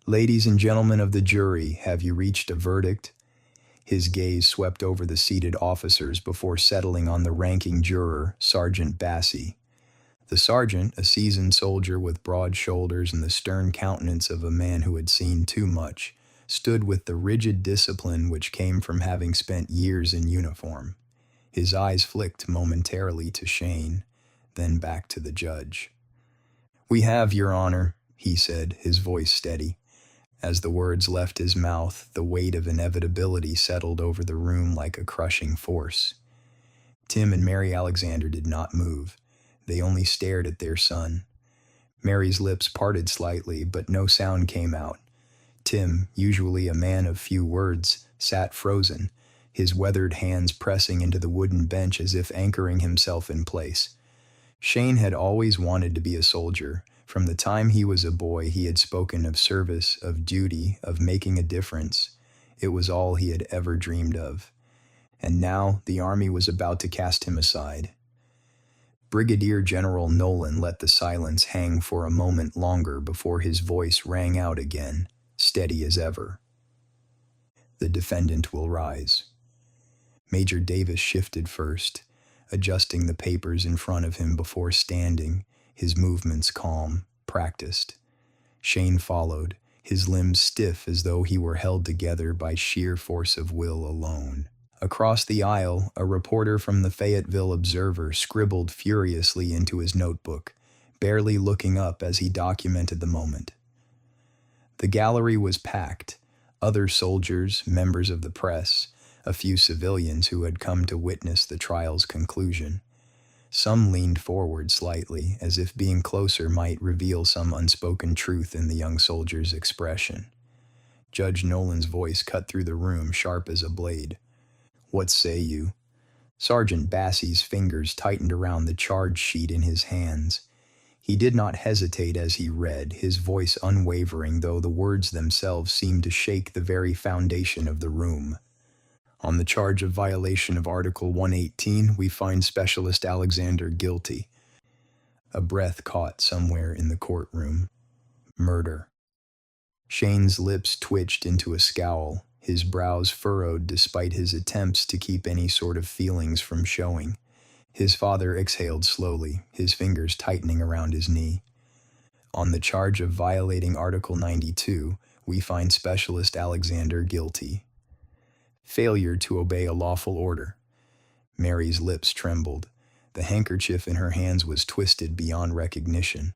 Ladies and gentlemen of the jury, have you reached a verdict? His gaze swept over the seated officers before settling on the ranking juror, Sergeant Bassey. The sergeant, a seasoned soldier with broad shoulders and the stern countenance of a man who had seen too much, stood with the rigid discipline which came from having spent years in uniform. His eyes flicked momentarily to Shane, then back to the judge. "We have, Your Honor," he said, his voice steady. As the words left his mouth, the weight of inevitability settled over the room like a crushing force. Tim and Mary Alexander did not move. They only stared at their son. Mary's lips parted slightly, but no sound came out. Tim, usually a man of few words, sat frozen, his weathered hands pressing into the wooden bench as if anchoring himself in place. Shane had always wanted to be a soldier. From the time he was a boy, he had spoken of service, of duty, of making a difference. It was all he had ever dreamed of. And now the army was about to cast him aside. Brigadier General Nolan let the silence hang for a moment longer before his voice rang out again, steady as ever. "The defendant will rise." Major Davis shifted first, adjusting the papers in front of him before standing, his movements calm, practiced. Shane followed, his limbs stiff as though he were held together by sheer force of will alone. Across the aisle, a reporter from the Fayetteville Observer scribbled furiously into his notebook, barely looking up as he documented the moment. The gallery was packed. Other soldiers, members of the press, a few civilians who had come to witness the trial's conclusion. Some leaned forward slightly, as if being closer might reveal some unspoken truth in the young soldier's expression. Judge Nolan's voice cut through the room, sharp as a blade. "What say you?" Sergeant Bassey's fingers tightened around the charge sheet in his hands. He did not hesitate as he read, his voice unwavering, though the words themselves seemed to shake the very foundation of the room. "On the charge of violation of Article 118, we find Specialist Alexander guilty." A breath caught somewhere in the courtroom. Murder. Shane's lips twitched into a scowl, his brows furrowed despite his attempts to keep any sort of feelings from showing. His father exhaled slowly, his fingers tightening around his knee. "On the charge of violating Article 92, we find Specialist Alexander guilty." Failure to obey a lawful order. Mary's lips trembled. The handkerchief in her hands was twisted beyond recognition.